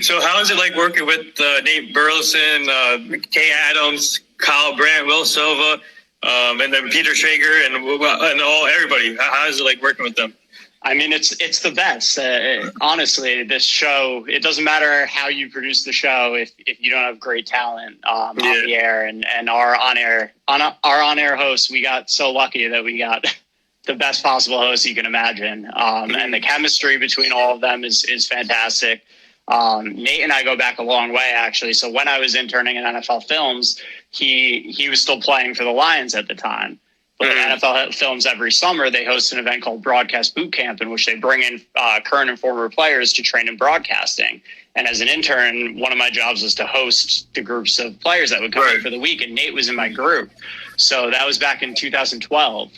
So how is it like working with Nate Burleson, Kay Adams, Kyle Brandt, Will Silva, and then Peter Schrager and everybody? How is it like working with them? I mean, it's the best. Honestly, this show, it doesn't matter how you produce the show if you don't have great talent on the air. And our on-air hosts, we got so lucky that we got the best possible hosts you can imagine. And the chemistry between all of them is fantastic. Nate and I go back a long way, actually. So when I was interning in NFL Films, he was still playing for the Lions at the time. But NFL Films, every summer, they host an event called Broadcast Boot Camp, in which they bring in current and former players to train in broadcasting. And as an intern, one of my jobs was to host the groups of players that would come in for the week. And Nate was in my group. So that was back in 2012.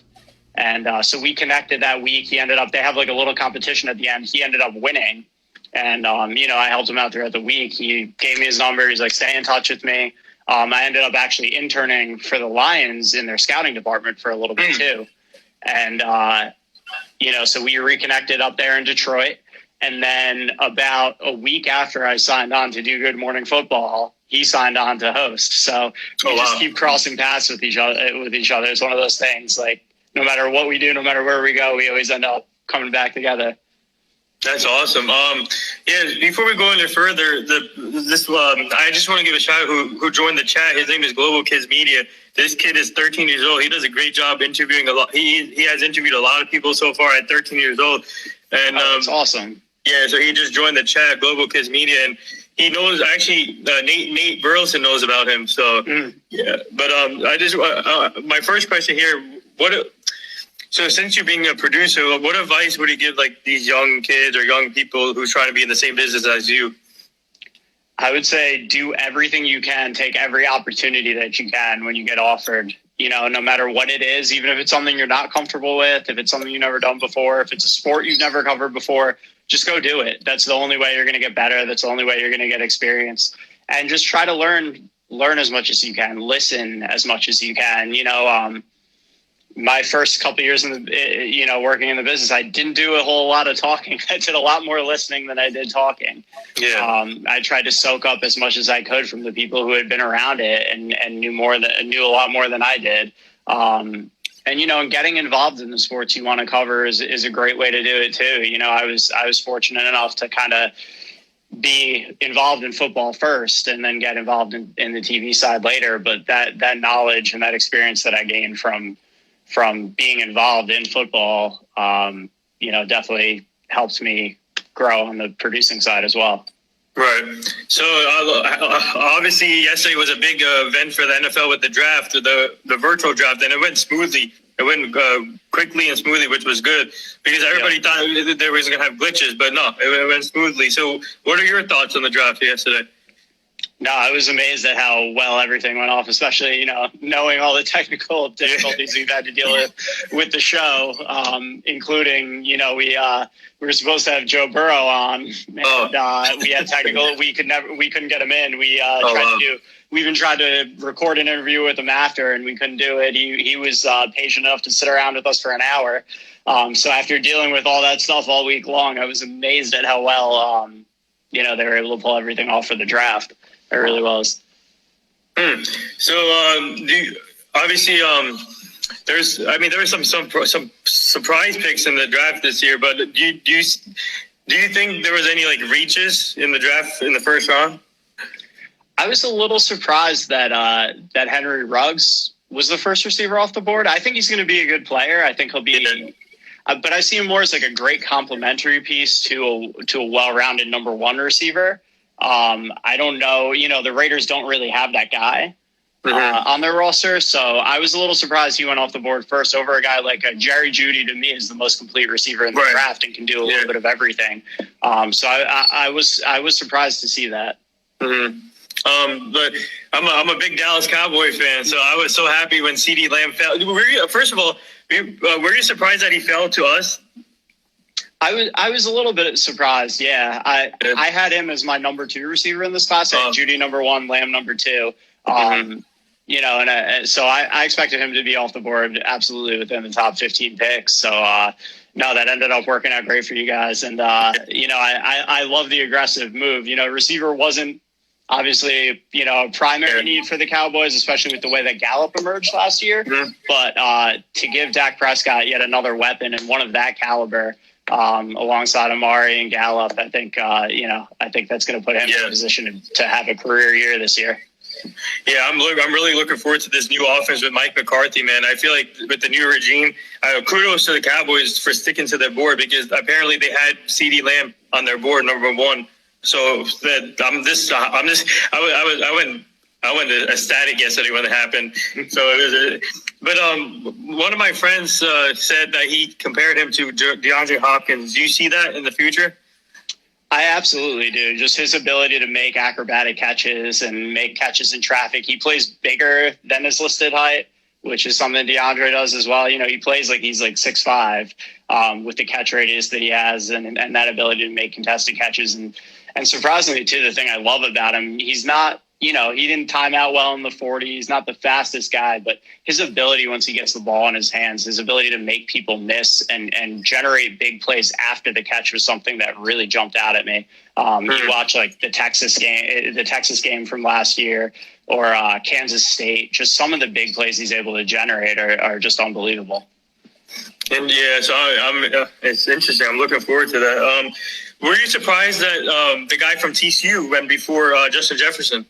And so we connected that week. They have like a little competition at the end. He ended up winning. And, I helped him out throughout the week. He gave me his number. He's like, stay in touch with me. I ended up actually interning for the Lions in their scouting department for a little bit too. And, so we reconnected up there in Detroit. And then about a week after I signed on to do Good Morning Football, he signed on to host. So we just keep crossing paths with each other. It's one of those things, like, no matter what we do, no matter where we go, we always end up coming back together. That's awesome. Before we go any further, I just want to give a shout out who joined the chat. His name is Global Kids Media. This kid is 13 years old. He does a great job interviewing a lot. He has interviewed a lot of people so far at 13 years old. And that's awesome. Yeah, so he just joined the chat, Global Kids Media, and he knows actually Nate Burleson knows about him. So yeah, but I just my first question here, So since you being a producer, what advice would you give like these young kids or young people who's trying to be in the same business as you? I would say do everything you can. Take every opportunity that you can when you get offered, no matter what it is, even if it's something you're not comfortable with, if it's something you've never done before, if it's a sport you've never covered before, just go do it. That's the only way you're going to get better. That's the only way you're going to get experience. And just try to learn as much as you can, listen as much as you can, my first couple of years working in the business, I didn't do a whole lot of talking. I did a lot more listening than I did talking. Yeah. I tried to soak up as much as I could from the people who had been around it and knew a lot more than I did. And getting involved in the sports you want to cover is a great way to do it too. I was fortunate enough to kind of be involved in football first and then get involved in the TV side later. But that knowledge and that experience that I gained from being involved in football, definitely helps me grow on the producing side as well. Right. So obviously yesterday was a big event for the NFL with the draft, the virtual draft, and it went smoothly. It went quickly and smoothly, which was good because everybody thought there was going to have glitches, but no, it went smoothly. So what are your thoughts on the draft yesterday? No, I was amazed at how well everything went off, especially, knowing all the technical difficulties we've had to deal with the show, including, we were supposed to have Joe Burrow on and we had technical, we couldn't get him in. We even tried to record an interview with him after and we couldn't do it. He was patient enough to sit around with us for an hour. So after dealing with all that stuff all week long, I was amazed at how well, they were able to pull everything off for the draft. It really was. So, obviously, there were some surprise picks in the draft this year. But do you think there was any like reaches in the draft in the first round? I was a little surprised that Henry Ruggs was the first receiver off the board. I think he's going to be a good player. I think he'll be. But I see him more as like a great complementary piece to a well-rounded number one receiver. I don't know, the Raiders don't really have that guy on their roster. So I was a little surprised he went off the board first over a guy like Jerry Jeudy. To me, is the most complete receiver in the draft and can do a little bit of everything. So I was surprised to see that. But I'm a big Dallas Cowboy fan, so I was so happy when CeeDee Lamb fell. First of all, were you surprised that he fell to us? I was a little bit surprised. Yeah, I had him as my number 2 receiver in this class. I had Jeudy number 1, Lamb number 2. So I expected him to be off the board absolutely within the top 15 picks. So No, that ended up working out great for you guys. And, I love the aggressive move. Receiver wasn't obviously, a primary need for the Cowboys, especially with the way that Gallup emerged last year. Mm-hmm. But to give Dak Prescott yet another weapon and one of that caliber alongside Amari and Gallup, I think, I think that's going to put him in a position to have a career year this year. Yeah, I'm really looking forward to this new offense with Mike McCarthy, man. I feel like with the new regime, kudos to the Cowboys for sticking to their board, because apparently they had CeeDee Lamb on their board, number one. So that I went ecstatic yesterday when it happened. So it was, but one of my friends said that he compared him to DeAndre Hopkins. Do you see that in the future? I absolutely do. Just his ability to make acrobatic catches and make catches in traffic. He plays bigger than his listed height, which is something DeAndre does as well. He plays like he's like 6'5", with the catch radius that he has and that ability to make contested catches. And surprisingly, too, the thing I love about him, he's not, he didn't time out well in the 40. He's not the fastest guy, but his ability once he gets the ball in his hands, his ability to make people miss and generate big plays after the catch was something that really jumped out at me. You watch like the Texas game from last year or Kansas State, just some of the big plays he's able to generate are just unbelievable. And yeah, so it's interesting. I'm looking forward to that. Were you surprised that the guy from TCU went before Justin Jefferson?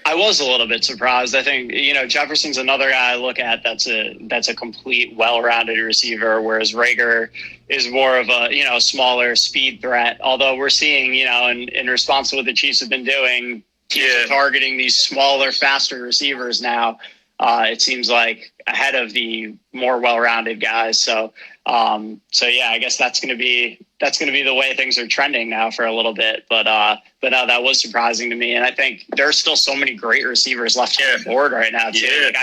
I was a little bit surprised. I think, Jefferson's another guy I look at that's a complete, well-rounded receiver, whereas Rager is more of a, smaller speed threat. Although we're seeing, in response to what the Chiefs have been doing, teams are targeting these smaller, faster receivers now. It seems like ahead of the more well-rounded guys. So yeah, I guess that's going to be the way things are trending now for a little bit. But no, that was surprising to me. And I think there's still so many great receivers left on the board right now too. Yeah. Like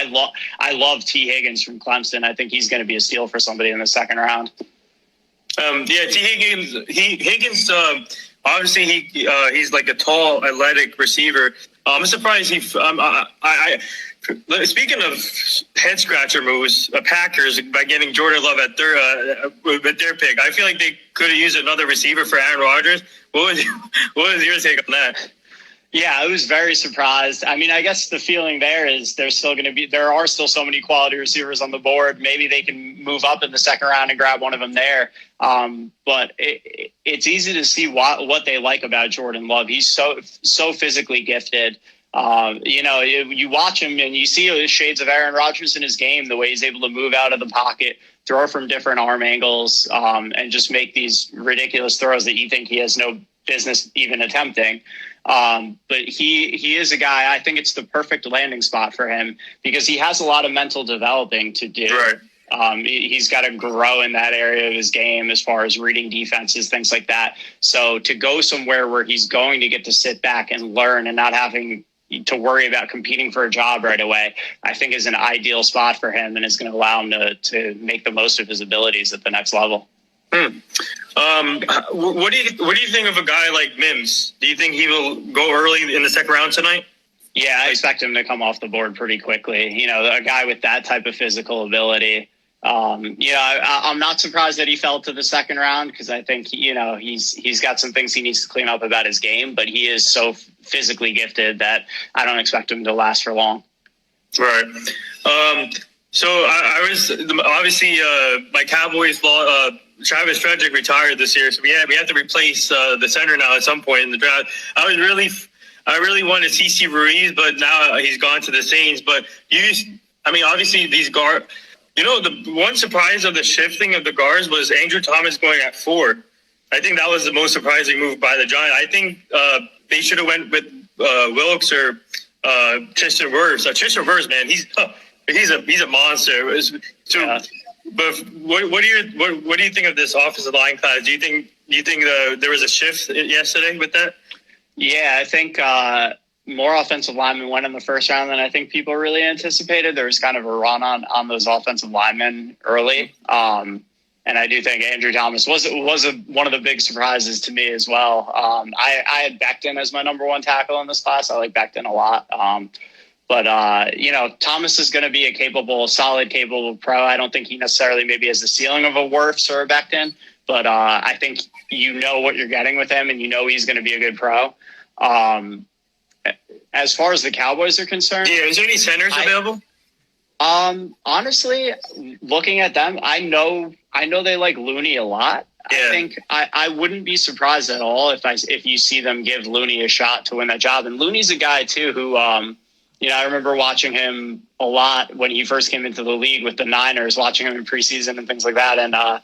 I love T. Higgins from Clemson. I think he's going to be a steal for somebody in the second round. T. Higgins. Obviously he's like a tall, athletic receiver. I'm surprised speaking of head scratcher moves, Packers by getting Jordan Love at with their pick, I feel like they could have used another receiver for Aaron Rodgers. What was your take on that? Yeah, I was very surprised. I mean, I guess the feeling there is there are still so many quality receivers on the board. Maybe they can move up in the second round and grab one of them there. But it's easy to see what they like about Jordan Love. He's so physically gifted. You watch him and you see shades of Aaron Rodgers in his game, the way he's able to move out of the pocket, throw from different arm angles, and just make these ridiculous throws that you think he has no business even attempting. But he is a guy, I think it's the perfect landing spot for him because he has a lot of mental developing to do. Right. He's got to grow in that area of his game as far as reading defenses, things like that. So to go somewhere where he's going to get to sit back and learn and not having to worry about competing for a job right away, I think is an ideal spot for him and is going to allow him to make the most of his abilities at the next level. What do you think of a guy like Mims? Do you think he will go early in the second round tonight? Yeah, I expect him to come off the board pretty quickly. A guy with that type of physical ability. I'm not surprised that he fell to the second round because I think, he's got some things he needs to clean up about his game, but he is so physically gifted that I don't expect him to last for long. Right. So I was obviously my Cowboys Travis Frederick retired this year, so we have to replace the center now at some point in the draft. I really wanted CeCe Ruiz, but now he's gone to the Saints. But obviously these guards. The one surprise of the shifting of the guards was Andrew Thomas going at 4. I think that was the most surprising move by the Giants. I think they should have went with Wilkes or Tristan Wirfs. Tristan Wirfs, man, he's a monster. But what do you think of this offensive line class? Do you think there was a shift yesterday with that? Yeah, I think more offensive linemen went in the first round than I think people really anticipated. There was kind of a run on those offensive linemen early. And I do think Andrew Thomas was one of the big surprises to me as well. I had Becton as my number one tackle in this class. I like Becton a lot. But, Thomas is going to be a solid, capable pro. I don't think he necessarily maybe has the ceiling of a Wirfs or a Becton, but I think what you're getting with him, and he's going to be a good pro. As far as the Cowboys are concerned. Yeah, is there any centers available? Honestly, looking at them, I know they like Looney a lot. Yeah. I think I wouldn't be surprised at all if you see them give Looney a shot to win that job. And Looney's a guy too who, I remember watching him a lot when he first came into the league with the Niners, watching him in preseason and things like that. And I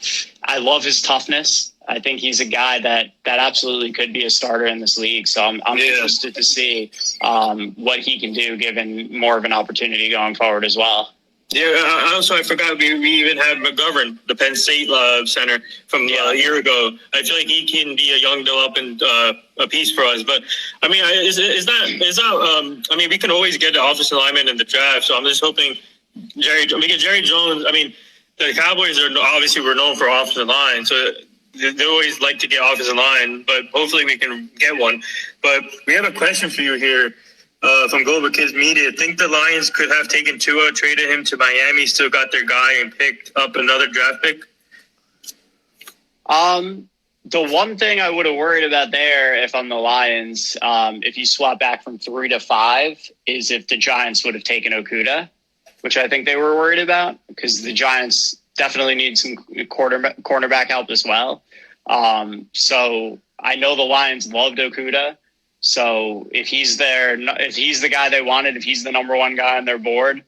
love his toughness. I think he's a guy that absolutely could be a starter in this league. So I'm interested to see what he can do, given more of an opportunity going forward as well. Yeah, I forgot we even had McGovern, the Penn State center from a year ago. I feel like he can be a young development a piece for us. But I mean, we can always get the offensive lineman in the draft. So I'm just hoping Jerry Jones. I mean, the Cowboys were known for offensive line, so they always like to get offensive line. But hopefully we can get one. But we have a question for you here. From Global Kids Media, think the Lions could have taken Tua, traded him to Miami, still got their guy, and picked up another draft pick? The one thing I would have worried about there, if I'm the Lions, if you swap back from 3 to 5, is if the Giants would have taken Okudah, which I think they were worried about, because the Giants definitely need some cornerback help as well. So I know the Lions loved Okudah. So if he's the guy they wanted, if he's the number one guy on their board,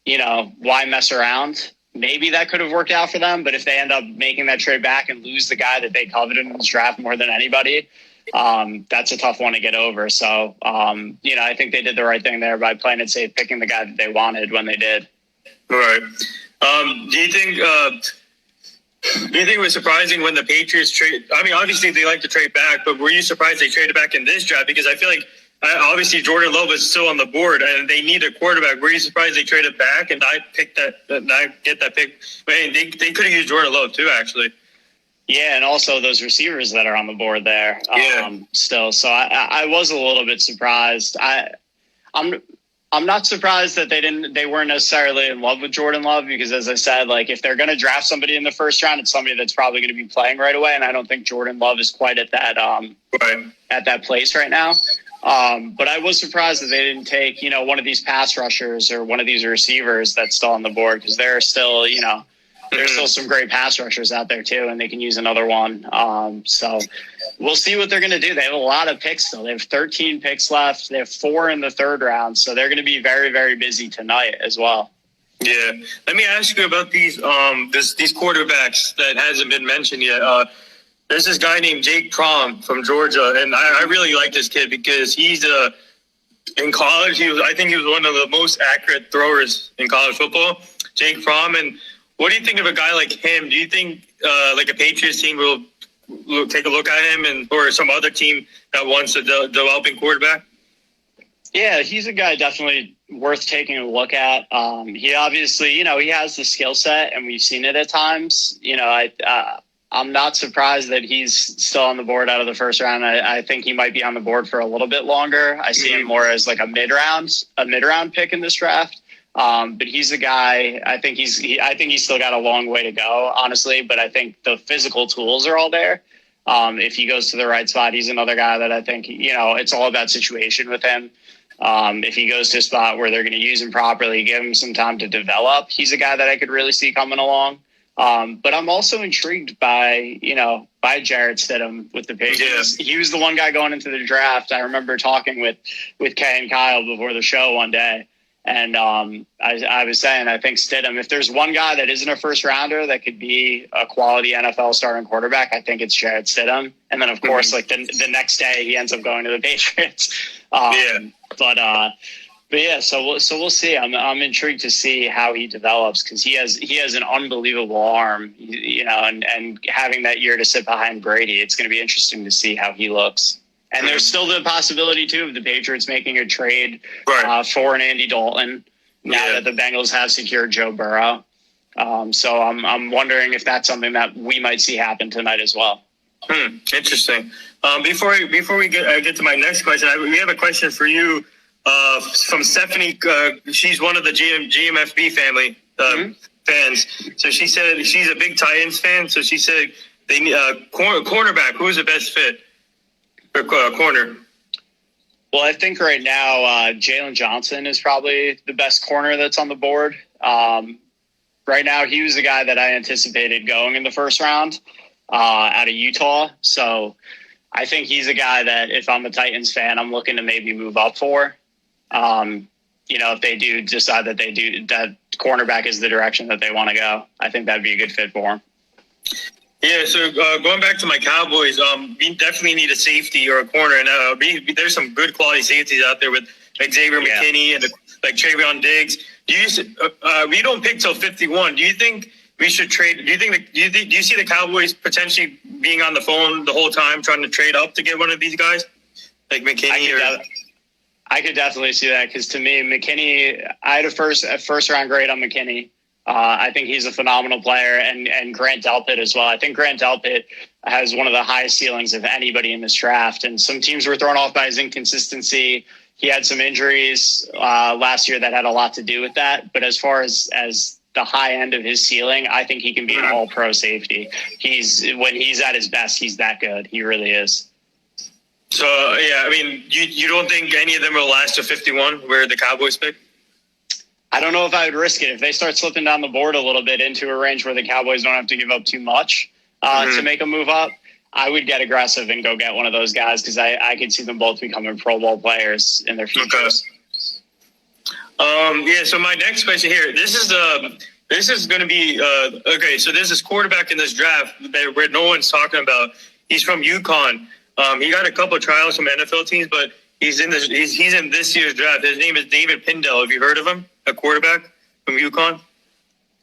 why mess around? Maybe that could have worked out for them. But if they end up making that trade back and lose the guy that they coveted in this draft more than anybody, that's a tough one to get over. So, I think they did the right thing there by playing it safe, picking the guy that they wanted when they did. All right. Do you think it was surprising when the Patriots trade? I mean, obviously they like to trade back, but were you surprised they traded back in this draft? Because I feel like obviously Jordan Love is still on the board, and they need a quarterback. Were you surprised they traded back and I get that pick? I mean, they could have used Jordan Love too, actually. Yeah, and also those receivers that are on the board there. Still, so I was a little bit surprised. I'm not surprised that they weren't necessarily in love with Jordan Love, because, as I said, like, if they're going to draft somebody in the first round, it's somebody that's probably going to be playing right away. And I don't think Jordan Love is quite at that at that place right now. But I was surprised that they didn't take, one of these pass rushers or one of these receivers that's still on the board, because there are still, there's still some great pass rushers out there too, and they can use another one. So we'll see what they're going to do. They have a lot of picks still. They have 13 picks left. They have 4 in the third round. So they're going to be very, very busy tonight as well. Yeah. Let me ask you about these quarterbacks that hasn't been mentioned yet. There's this guy named Jake Fromm from Georgia, and I really like this kid because he's in college. I think he was one of the most accurate throwers in college football, Jake Fromm. And what do you think of a guy like him? Do you think like a Patriots team will take a look at him, or some other team that wants a developing quarterback? Yeah, he's a guy definitely worth taking a look at. He obviously, he has the skill set, and we've seen it at times. I'm not surprised that he's still on the board out of the first round. I think he might be on the board for a little bit longer. I see him more as like a mid-round pick in this draft. But he's a guy. I think he's still got a long way to go, honestly. But I think the physical tools are all there. If he goes to the right spot, he's another guy that I think it's all about situation with him. If he goes to a spot where they're going to use him properly, give him some time to develop, he's a guy that I could really see coming along. But I'm also intrigued by Jarrett Stidham with the Patriots. Yeah. He was the one guy going into the draft. I remember talking with Kay and Kyle before the show one day. And I was saying, I think Stidham, if there's one guy that isn't a first rounder that could be a quality NFL starting quarterback, I think it's Jarrett Stidham. And then, of course, like the next day he ends up going to the Patriots. But yeah, so we'll see. I'm intrigued to see how he develops, because he has an unbelievable arm, and having that year to sit behind Brady, it's going to be interesting to see how he looks. And there's still the possibility, too, of the Patriots making a trade for an Andy Dalton now that the Bengals have secured Joe Burrow. So I'm wondering if that's something that we might see happen tonight as well. Interesting. Before we get to my next question, we have a question for you. from Stephanie. She's one of the GMFB family fans. So she said she's a big Titans fan. So she said they need cornerback. Who's the best fit for corner? Well, I think right now Jalen Johnson is probably the best corner that's on the board. Right now, he was the guy that I anticipated going in the first round out of Utah. So I think he's a guy that if I'm a Titans fan, I'm looking to maybe move up for. If they do decide that that cornerback is the direction that they want to go, I think that'd be a good fit for him. Yeah, so going back to my Cowboys, we definitely need a safety or a corner, and there's some good quality safeties out there with Xavier McKinney and like Travion Diggs. We don't pick till 51. Do you think we should trade? Do you see the Cowboys potentially being on the phone the whole time trying to trade up to get one of these guys, like McKinney? I could definitely see that because to me, McKinney, I had a first round grade on McKinney. I think he's a phenomenal player, and Grant Delpit as well. I think Grant Delpit has one of the highest ceilings of anybody in this draft, and some teams were thrown off by his inconsistency. He had some injuries last year that had a lot to do with that. But as far as the high end of his ceiling, I think he can be an all-pro safety. When he's at his best, he's that good. He really is. So, yeah, I mean, you don't think any of them will last to 51 where the Cowboys pick? I don't know if I would risk it. If they start slipping down the board a little bit into a range where the Cowboys don't have to give up too much to make a move up, I would get aggressive and go get one of those guys because I could see them both becoming Pro Bowl players in their futures. Okay. So my next question here, this is going to be okay. So there's this quarterback in this draft where no one's talking about. He's from UConn. He got a couple of trials from NFL teams, but he's in this year's draft. His name is David Pindell. Have you heard of him? A quarterback from UConn.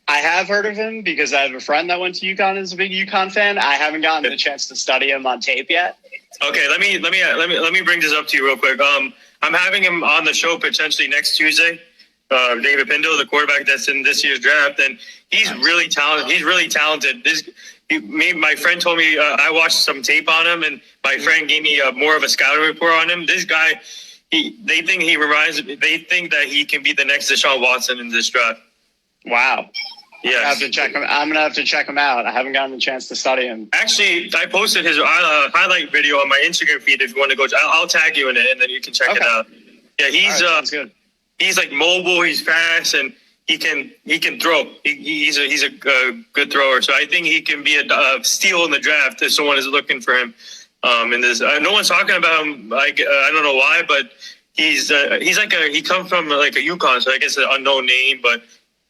I have heard of him because I have a friend that went to UConn and is a big UConn fan. I haven't gotten the chance to study him on tape yet. Okay, let me bring this up to you real quick. I'm having him on the show potentially next Tuesday. David Pindell, the quarterback that's in this year's draft, and he's really talented. He's really talented. My friend told me I watched some tape on him, and my friend gave me more of a scouting report on him. This guy, they think that he can be the next Deshaun Watson in this draft. Wow. Yeah, I have to check him. I'm gonna have to check him out. I haven't gotten the chance to study him. Actually, I posted his highlight video on my Instagram feed. If you want to go, I'll tag you in it, and then you can check it out. Yeah, he's sounds good. He's like mobile. He's fast, and he can throw. He's a good thrower. So I think he can be a steal in the draft if someone is looking for him. And there's no one's talking about him. I don't know why, but he's like he comes from like a UConn, so I guess an unknown name, but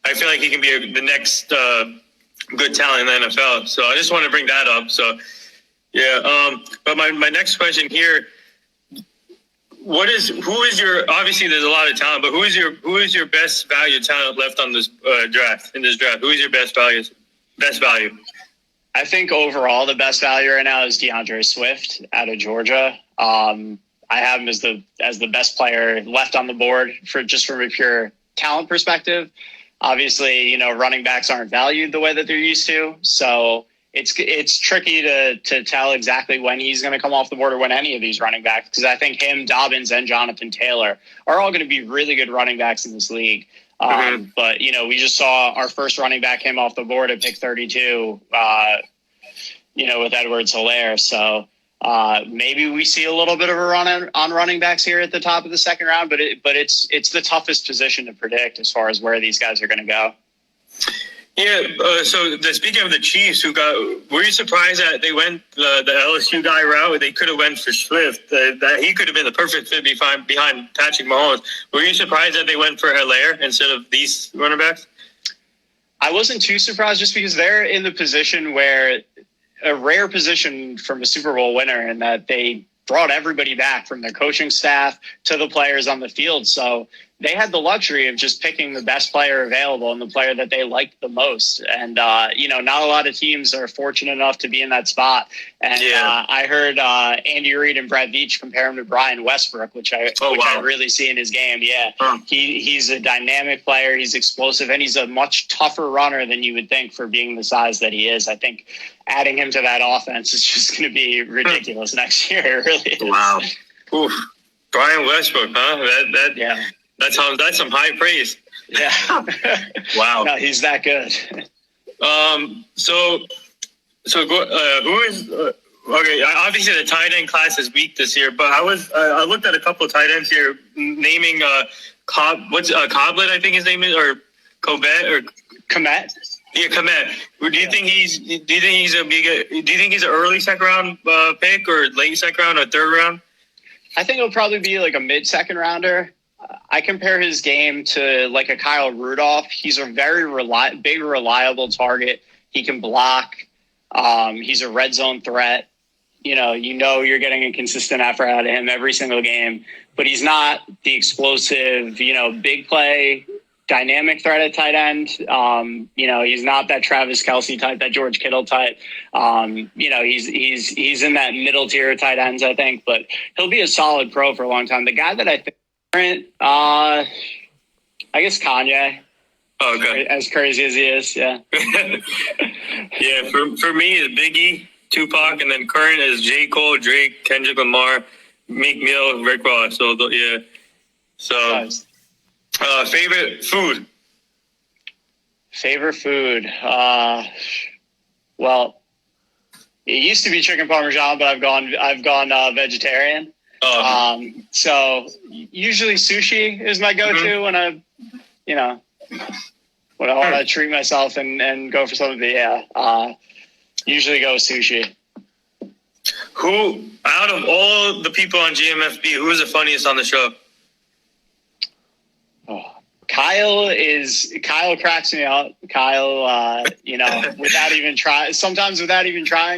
I feel like he can be the next good talent in the NFL. So I just want to bring that up. So yeah, but my next question here. Who is your, obviously there's a lot of talent, but who is your best value talent left on this draft? Who is your best value? I think overall the best value right now is DeAndre Swift out of Georgia. I have him as the best player left on the board from a pure talent perspective. Obviously, running backs aren't valued the way that they're used to. So it's tricky to tell exactly when he's going to come off the board or when any of these running backs, because I think him, Dobbins, and Jonathan Taylor are all going to be really good running backs in this league. But, we just saw our first running back came off the board at pick 32, with Edwards-Helaire. So maybe we see a little bit of a run on running backs here at the top of the second round, but it's the toughest position to predict as far as where these guys are going to go. Yeah, so speaking of the Chiefs, were you surprised that they went the LSU guy route? They could have went for Swift. That he could have been the perfect fit behind Patrick Mahomes. Were you surprised that they went for Helaire instead of these running backs? I wasn't too surprised just because they're in the position where a rare position from a Super Bowl winner in that they brought everybody back from their coaching staff to the players on the field. So they had the luxury of just picking the best player available and the player that they liked the most. And, not a lot of teams are fortunate enough to be in that spot. And I heard Andy Reid and Brad Veach compare him to Brian Westbrook, which I really see in his game. Yeah, he's a dynamic player. He's explosive, and he's a much tougher runner than you would think for being the size that he is. I think adding him to that offense is just going to be ridiculous next year. It really is. Wow. Oof. Brian Westbrook, huh? Yeah. That's some high praise. Yeah. Wow. No, he's that good. Who is okay? Obviously, the tight end class is weak this year, but I looked at a couple of tight ends here, naming Coblet, I think his name is, or Covet or Komet. Yeah, Komet. Do you think he's an early second round pick or late second round or third round? I think it'll probably be like a mid-second rounder. I compare his game to like a Kyle Rudolph. He's a very big, reliable target. He can block. He's a red zone threat. You're getting a consistent effort out of him every single game, but he's not the explosive, big play, dynamic threat at tight end. He's not that Travis Kelce type, that George Kittle type. He's in that middle tier of tight ends, I think, but he'll be a solid pro for a long time. The guy that I think, I guess Kanye. Oh, okay. As crazy as he is, yeah. Yeah, for me, it's Biggie, Tupac, and then current is J. Cole, Drake, Kendrick Lamar, Meek Mill, Rick Ross. So, yeah. So, Nice. Favorite food? Favorite food? Well, it used to be chicken parmesan, but I've gone vegetarian. Oh. So usually sushi is my go-to when I want to treat myself and go for something. But usually go with sushi. Who, out of all the people on GMFB, who is the funniest on the show? Oh, Kyle cracks me up. Kyle, without even trying,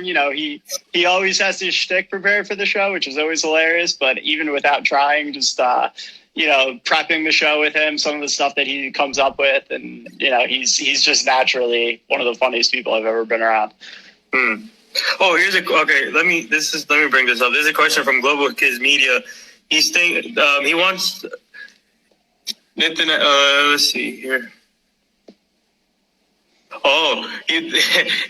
he always has his shtick prepared for the show, which is always hilarious. But even without trying, just, prepping the show with him, some of the stuff that he comes up with. And, he's just naturally one of the funniest people I've ever been around. Oh, let me bring this up. There's a question from Global Kids Media. He wants, let's see here. Oh,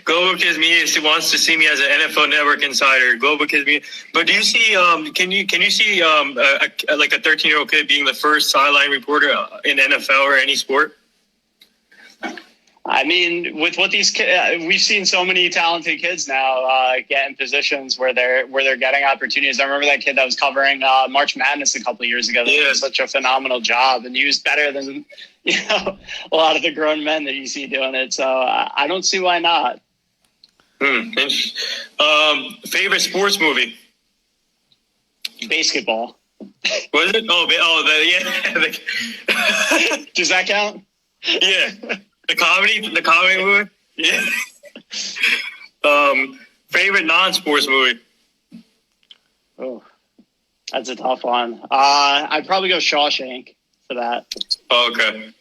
Global Kids Media wants to see me as an NFL Network insider. Global Kids Media, but do you see? Can you see like a 13-year-old kid being the first sideline reporter in NFL or any sport? I mean, with what these kids, we've seen so many talented kids now get in positions where they're getting opportunities. I remember that kid that was covering March Madness a couple of years ago. That did such a phenomenal job, and he was better than a lot of the grown men that you see doing it. So I don't see why not. Favorite sports movie? Basketball. Was it? Yeah. Does that count? Yeah. The comedy movie? Yeah. Favorite non-sports movie? Oh, that's a tough one. I'd probably go Shawshank for that. Oh, okay.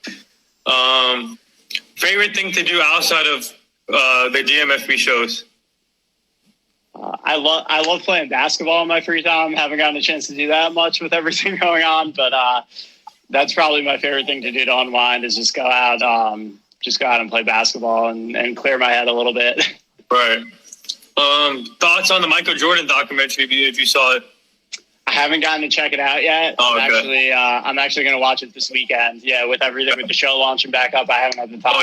Favorite thing to do outside of the GMFB shows? I love playing basketball in my free time. Haven't gotten a chance to do that much with everything going on, but that's probably my favorite thing to do to unwind is just go out and play basketball and clear my head a little bit. Right. Thoughts on the Michael Jordan documentary if you saw it? I haven't gotten to check it out yet. Oh, okay. I'm actually going to watch it this weekend. Yeah, with the show launching back up, I haven't had the time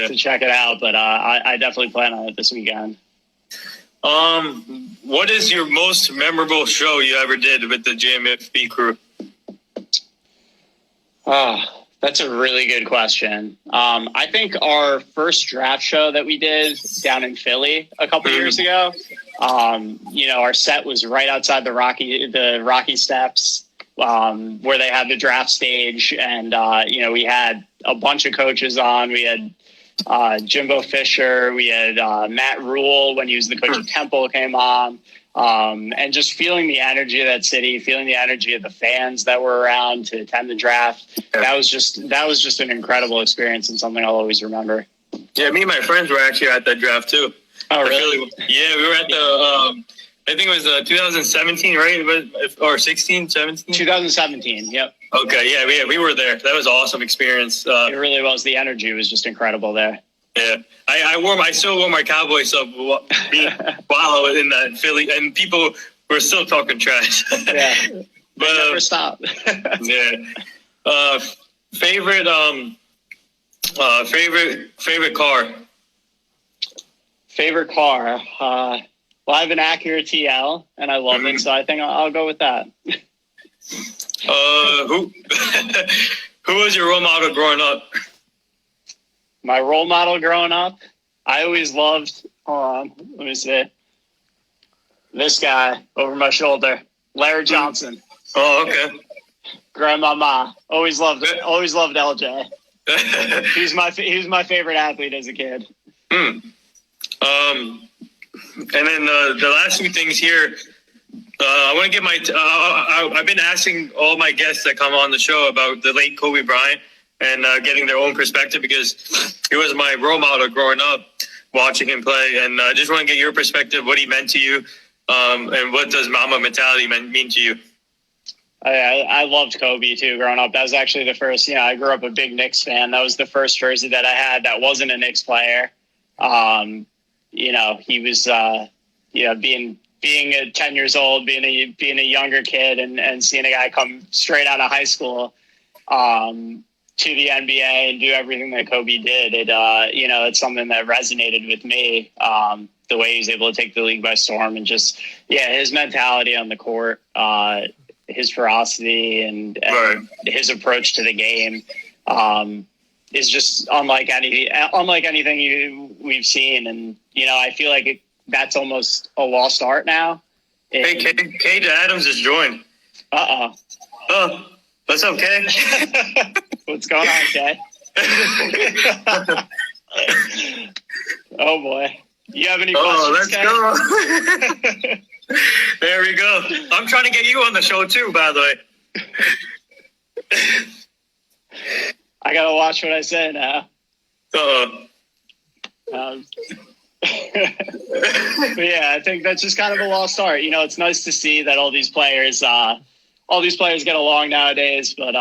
to check it out, but I definitely plan on it this weekend. What is your most memorable show you ever did with the GMFB crew? Oh, that's a really good question. I think our first draft show that we did down in Philly a couple years ago, our set was right outside the Rocky Steps, where they had the draft stage. And, we had a bunch of coaches on. We had Jimbo Fisher. We had Matt Rule when he was the coach of Temple came on. And just feeling the energy of that city, feeling the energy of the fans that were around to attend the draft. That was just an incredible experience and something I'll always remember. Yeah, me and my friends were actually at that draft too. Oh, really? Yeah, we were at the, I think it was 2017, right? Or 16, 17? 2017, yep. Okay, yeah, we were there. That was an awesome experience. It really was. The energy was just incredible there. Yeah, I still wore my Cowboy sub while I was in that Philly, and people were still talking trash. Yeah. But never stop. yeah. Favorite favorite car. Favorite car. Well, I have an Acura TL, and I love it, so I think I'll go with that. Who who was your role model growing up? My role model growing up, I always loved. Hold on, let me see. This guy over my shoulder, Larry Johnson. Oh, okay. Grandmama. Always loved it. Always loved LJ. He was my favorite athlete as a kid. And then the last two things here. I want to get my. I've been asking all my guests that come on the show about the late Kobe Bryant and getting their own perspective because he was my role model growing up, watching him play, and I just want to get your perspective, what he meant to you, and what does Mamba mentality mean to you? I loved Kobe too growing up. That was actually the first. I grew up a big Knicks fan. That was the first jersey that I had that wasn't a Knicks player. He was being 10 years old, being a younger kid, and seeing a guy come straight out of high school to the NBA and do everything that Kobe did. It's something that resonated with me. The way he was able to take the league by storm and just his mentality on the court. His ferocity and his approach to the game is just unlike anything we've seen. And, I feel like that's almost a lost art now. Hey, Cade Adams just joined. Uh-oh. Oh, what's up, Kay? What's going on, Kay? Oh, boy. You have any questions, Kay? Go. There we go. I'm trying to get you on the show too, by the way. I gotta watch what I say now. But yeah, I think that's just kind of a lost art. It's nice to see that all these players get along nowadays. But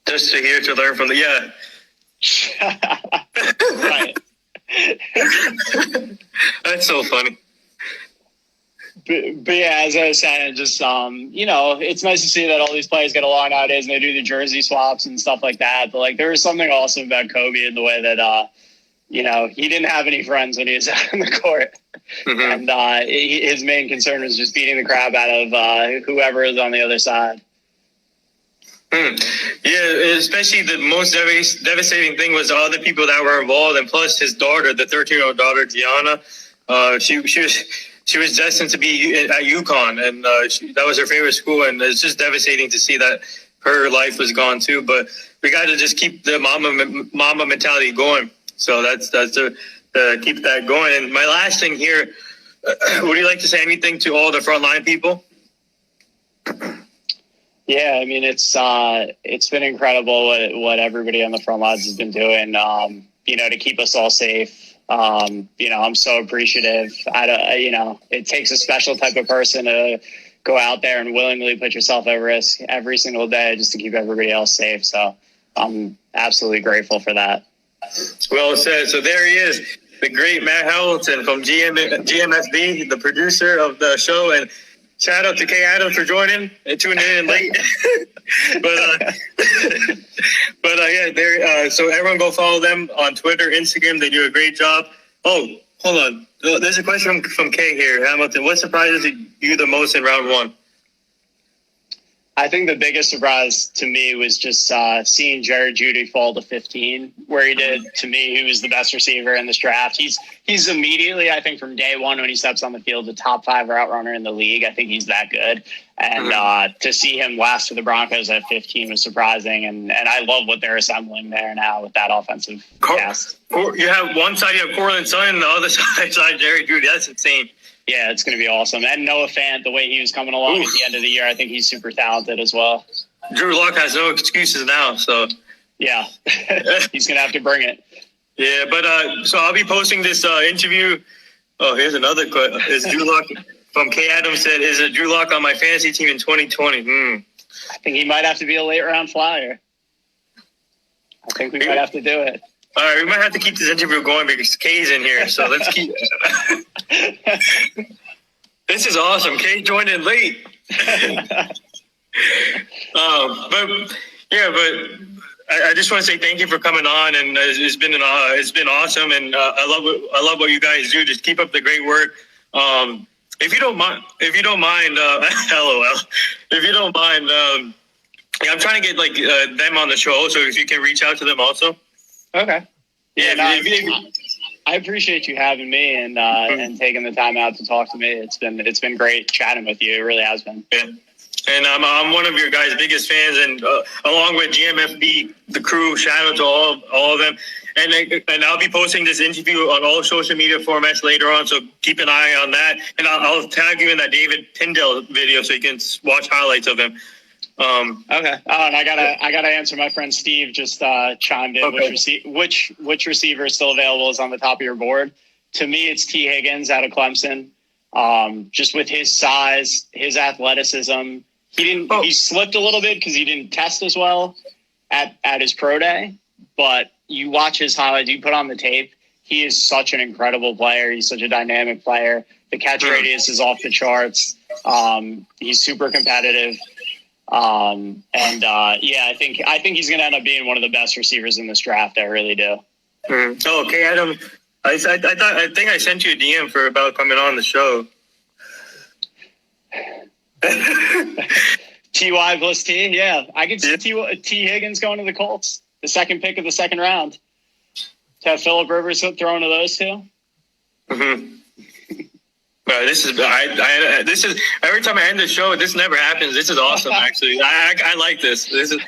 just here to learn from right. That's so funny. But yeah, as I was saying, just it's nice to see that all these players get along nowadays and they do the jersey swaps and stuff like that. But there was something awesome about Kobe in the way that he didn't have any friends when he was out on the court, and his main concern was just beating the crap out of whoever is on the other side. Yeah, especially the most devastating thing was all the people that were involved, and plus his daughter, the 13-year-old daughter, Gianna. She was destined to be at UConn, and that was her favorite school, and it's just devastating to see that her life was gone too. But we got to just keep the mama mentality going. So that's to keep that going. And my last thing here, would you like to say anything to all the frontline people? Yeah, I mean, it's been incredible what everybody on the front lines has been doing, to keep us all safe. I'm so appreciative. It takes a special type of person to go out there and willingly put yourself at risk every single day just to keep everybody else safe. So I'm absolutely grateful for that. Well said. So there he is, the great Matt Hamilton from GMFB, the producer of the show, and shout out to Kay Adams for joining and tuning in late. So everyone go follow them on Twitter, Instagram. They do a great job. Oh, hold on. There's a question from Kay here. Hamilton, what surprises you the most in round one? I think the biggest surprise to me was just seeing Jared Judy fall to 15, where he did. To me, he was the best receiver in this draft. He's immediately, I think, from day one when he steps on the field, the top 5 route runner in the league. I think he's that good. And to see him last for the Broncos at 15 was surprising. And I love what they're assembling there now with that offensive cast. You have one side, you have Cortland Sutton, and the other side, Jared Judy. That's insane. Yeah, it's going to be awesome. And Noah Fant, the way he was coming along at the end of the year, I think he's super talented as well. Drew Lock has no excuses now, so. Yeah, he's going to have to bring it. Yeah, but so I'll be posting this interview. Oh, here's another question. Is Drew Lock from Kay Adams said, is it Drew Lock on my fantasy team in 2020? I think he might have to be a late round flyer. I think we might have to do it. All right, we might have to keep this interview going because Kay's in here, so let's keep. This is awesome. Kate joined in late. But I just want to say thank you for coming on, and it's been awesome, and I love what you guys do. Just keep up the great work. If you don't mind, LOL. If you don't mind, yeah, I'm trying to get like them on the show, so if you can reach out to them also. Okay. Yeah, I appreciate you having me and taking the time out to talk to me. It's been great chatting with you. It really has been. Yeah. And I'm one of your guys' biggest fans, and along with GMFB, the crew, shout out to all of them. And I'll be posting this interview on all social media formats later on, so keep an eye on that. And I'll tag you in that David Tyndall video so you can watch highlights of him. Okay. Oh, and I gotta answer. My friend Steve just chimed in. Okay. Which receiver is still available is on the top of your board. To me, it's T. Higgins out of Clemson. Just with his size, his athleticism, he slipped a little bit because he didn't test as well at his pro day. But you watch his highlights, you put on the tape. He is such an incredible player. He's such a dynamic player. The catch radius is off the charts. He's super competitive. I think he's going to end up being one of the best receivers in this draft. I really do. Oh, okay, Adam. I think I sent you a DM about coming on the show. TY plus T, yeah. I could see T. Higgins going to the Colts, the second pick of the second round. To have Phillip Rivers throwing to those two. Mm-hmm. This is every time I end the show. This never happens. This is awesome. Actually, I like this. This is.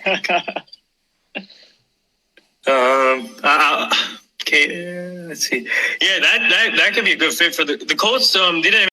Okay, let's see. Yeah, that could be a good fit for the Colts. Didn't